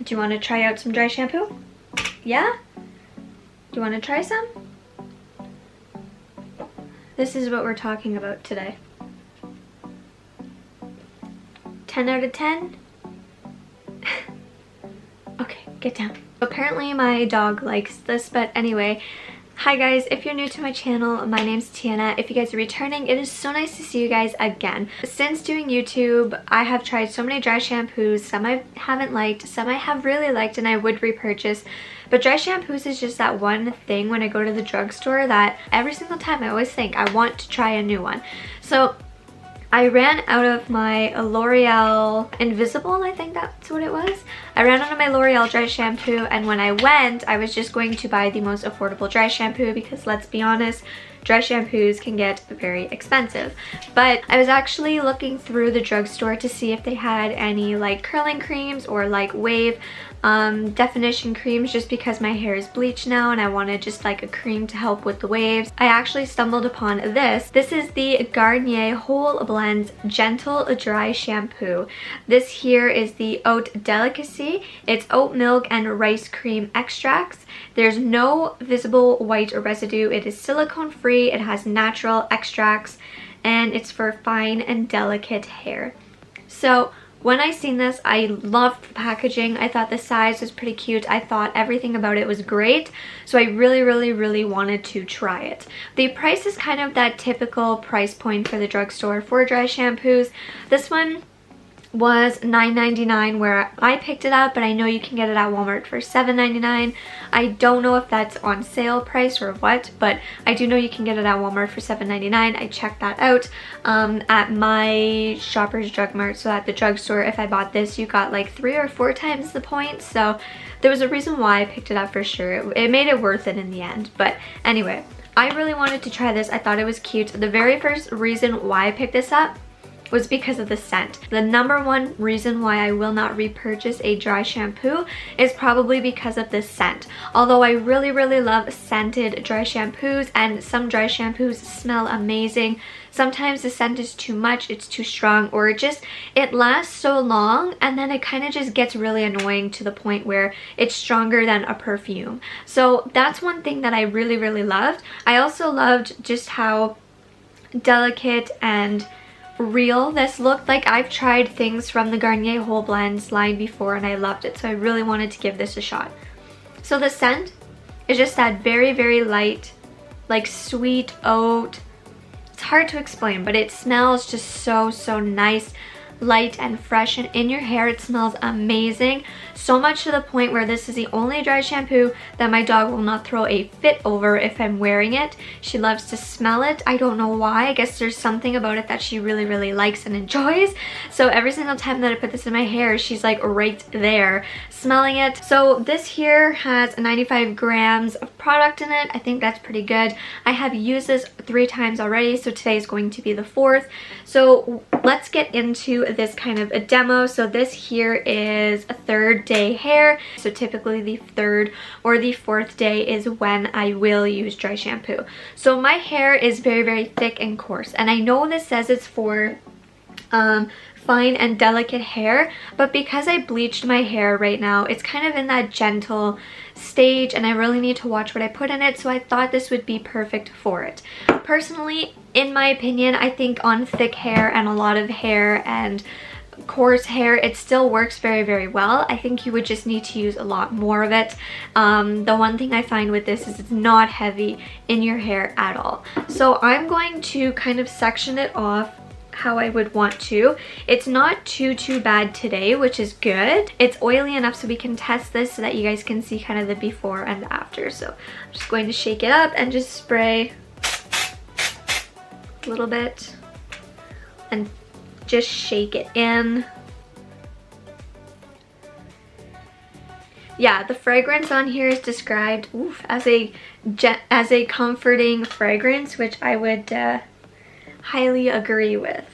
Do you want to try out some dry shampoo? Yeah? Do you want to try some? This is what we're talking about today. 10 out of 10? Okay, get down. Apparently my dog likes this, but anyway. Hi guys, if you're new to my channel, my name's Tianna. If you guys are returning, it is so nice to see you guys again. Since doing YouTube, I have tried so many dry shampoos. Some I haven't liked, some I have really liked and I would repurchase. But dry shampoos is just that one thing when I go to the drugstore that every single time I always think I want to try a new one. So I ran out of my L'Oreal Invisible, I think that's what it was. I ran out of my L'Oreal dry shampoo, and when I went, I was just going to buy the most affordable dry shampoo because let's be honest, dry shampoos can get very expensive. But I was actually looking through the drugstore to see if they had any like curling creams or like wave definition creams, just because my hair is bleached now and I wanted just like a cream to help with the waves. I actually stumbled upon this. This is the Garnier Whole Blendz Gentle Dry Shampoo. This here is the Oat Delicacy. It's oat milk and rice cream extracts. There's no visible white residue. It is silicone free. It has natural extracts and it's for fine and delicate hair. So when I seen this, I loved the packaging. I thought the size was pretty cute. I thought everything about it was great. So I really wanted to try it. The price is kind of that typical price point for the drugstore for dry shampoos. This one was $9.99 where I picked it up, but I know you can get it at Walmart for $7.99. I don't know if that's on sale price or what, but I do know you can get it at Walmart for $7.99. I checked that out at my Shoppers Drug Mart. So at the drugstore, if I bought this, you got like 3 or 4 times the points. So there was a reason why I picked it up for sure. It made it worth it in the end. But anyway, I really wanted to try this. I thought it was cute. The very first reason why I picked this up was because of the scent. The number one reason why I will not repurchase a dry shampoo is probably because of the scent. Although I really love scented dry shampoos, and some dry shampoos smell amazing, sometimes the scent is too much, it's too strong, or it lasts so long and then it kind of just gets really annoying to the point where it's stronger than a perfume. So that's one thing that I really loved. I also loved just how delicate and real this looked. Like, I've tried things from the Garnier Whole Blendz line before and I loved it, so I really wanted to give this a shot. So the scent is just that very light, like sweet oat. It's hard to explain, but it smells just so nice, light and fresh, and in your hair it smells amazing. So much to the point where this is the only dry shampoo that my dog will not throw a fit over if I'm wearing it. She loves to smell it. I don't know why. I guess there's something about it that she really likes and enjoys. So every single time that I put this in my hair, she's like right there smelling it. So this here has 95 grams of product in it. I think that's pretty good. I have used this 3 times already, so today is going to be the 4th. So let's get into this kind of a demo. So this here is a 3rd day hair. So typically the 3rd or the 4th day is when I will use dry shampoo. So my hair is very thick and coarse, and I know this says it's for fine and delicate hair, but because I bleached my hair right now, it's kind of in that gentle stage and I really need to watch what I put in it, so I thought this would be perfect for it. Personally, in my opinion, I think on thick hair and a lot of hair and coarse hair, it still works very well. I think you would just need to use a lot more of it. The one thing I find with this is it's not heavy in your hair at all. So I'm going to kind of section it off how I would want to. It's not too bad today, which is good. It's oily enough so we can test this so that you guys can see kind of the before and after. So I'm just going to shake it up and just spray a little bit and just shake it in. Yeah, the fragrance on here is described as a comforting fragrance, which I would highly agree with.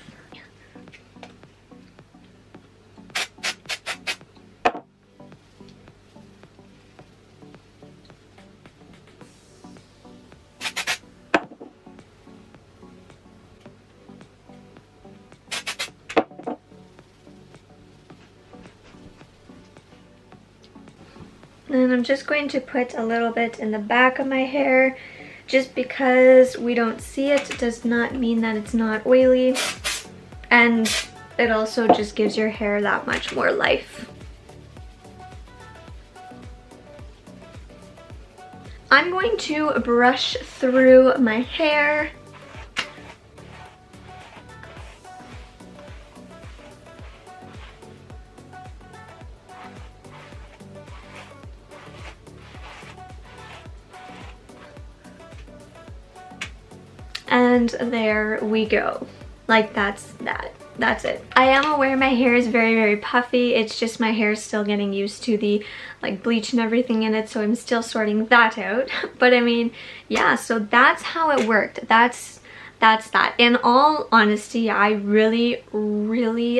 And I'm just going to put a little bit in the back of my hair. Just because we don't see it does not mean that it's not oily. And it also just gives your hair that much more life. I'm going to brush through my hair. And there we go. Like that's it. I am aware my hair is very puffy. It's just my hair is still getting used to the like bleach and everything in it, so I'm still sorting that out. But I mean, yeah, so that's how it worked. That's that. In all honesty, I really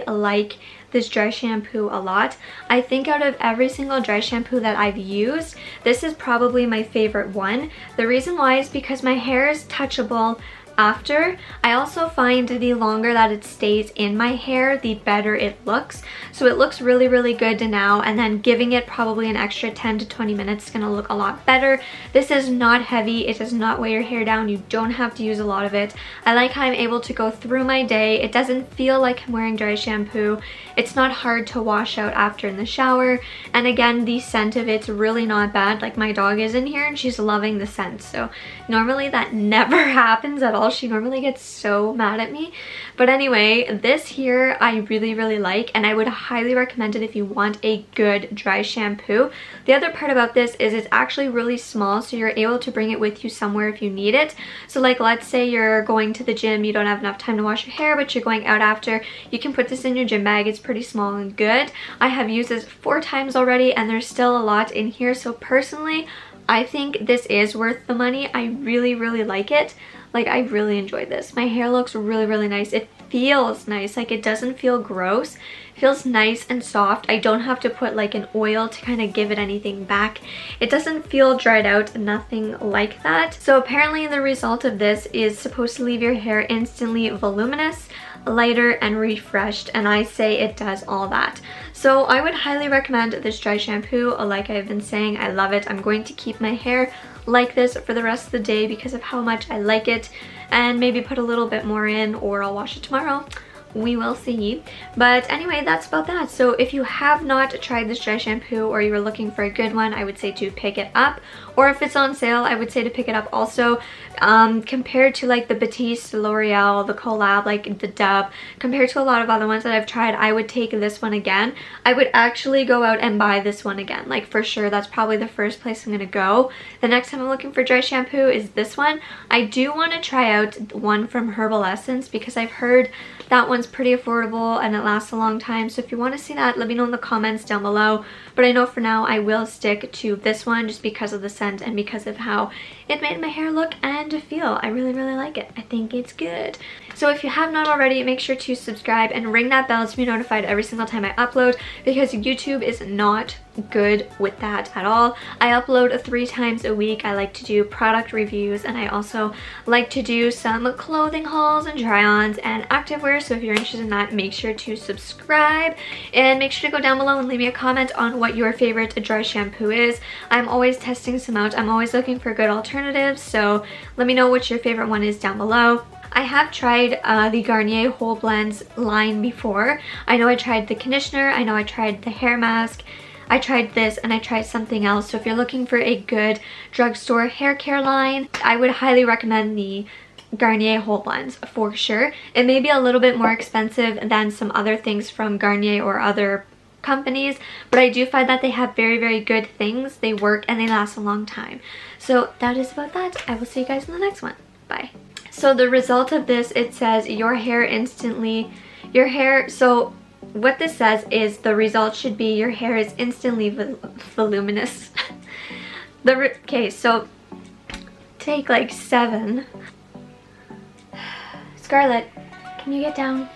like this dry shampoo a lot. I think out of every single dry shampoo that I've used, this is probably my favorite one. The reason why is because my hair is touchable after. I also find the longer that it stays in my hair, the better it looks. So it looks really good now, and then giving it probably an extra 10 to 20 minutes is gonna look a lot better. This is not heavy. It does not weigh your hair down. You don't have to use a lot of it. I like how I'm able to go through my day. It doesn't feel like I'm wearing dry shampoo. It's not hard to wash out after in the shower. And again, the scent of it's really not bad. Like my dog is in here and she's loving the scent. So normally that never happens at all. She normally gets so mad at me. But anyway, this here I really like, and I would highly recommend it if you want a good dry shampoo. The other part about this is it's actually really small, so you're able to bring it with you somewhere if you need it. So like let's say you're going to the gym, you don't have enough time to wash your hair, but you're going out after, you can put this in your gym bag. It's pretty small and good. I have used this 4 times already and there's still a lot in here, so personally I think this is worth the money. I really like it. Like I really enjoyed this. My hair looks really nice. It feels nice. Like it doesn't feel gross. It feels nice and soft. I don't have to put like an oil to kind of give it anything back. It doesn't feel dried out, nothing like that. So apparently the result of this is supposed to leave your hair instantly voluminous, lighter and refreshed, and I say it does all that. So I would highly recommend this dry shampoo. Like I've been saying, I love it. I'm going to keep my hair like this for the rest of the day because of how much I like it, and maybe put a little bit more in, or I'll wash it tomorrow. We will see. But anyway, that's about that. So if you have not tried this dry shampoo, or you were looking for a good one, I would say to pick it up. Or if it's on sale, I would say to pick it up also. Compared to like the Batiste, L'Oreal, the Collab, like the Dove, compared to a lot of other ones that I've tried, I would take this one again. I would actually go out and buy this one again. Like for sure, that's probably the first place I'm gonna go. The next time I'm looking for dry shampoo is this one. I do want to try out one from Herbal Essence because I've heard that one's pretty affordable and it lasts a long time. So if you want to see that, let me know in the comments down below. But I know for now I will stick to this one just because of the scent and because of how it made my hair look and feel. I really like it. I think it's good. So if you have not already, make sure to subscribe and ring that bell to be notified every single time I upload, because YouTube is not good with that at all. I upload 3 times a week. I like to do product reviews, and I also like to do some clothing hauls and try-ons and activewear. So if you're interested in that, make sure to subscribe, and make sure to go down below and leave me a comment on what your favorite dry shampoo is. I'm always testing some out. I'm always looking for good alternatives, so let me know what your favorite one is down below. I have tried the Garnier Whole Blends line before. I know I tried the conditioner, I know I tried the hair mask, I tried this, and I tried something else. So if you're looking for a good drugstore hair care line, I would highly recommend the Garnier Whole Blends for sure. It may be a little bit more expensive than some other things from Garnier or other companies, but I do find that they have very good things. They work and they last a long time. So that is about that. I will see you guys in the next one. Bye. So the result of this, it says so what this says is the result should be your hair is instantly voluminous. Okay, so take like 7. Scarlett, can you get down?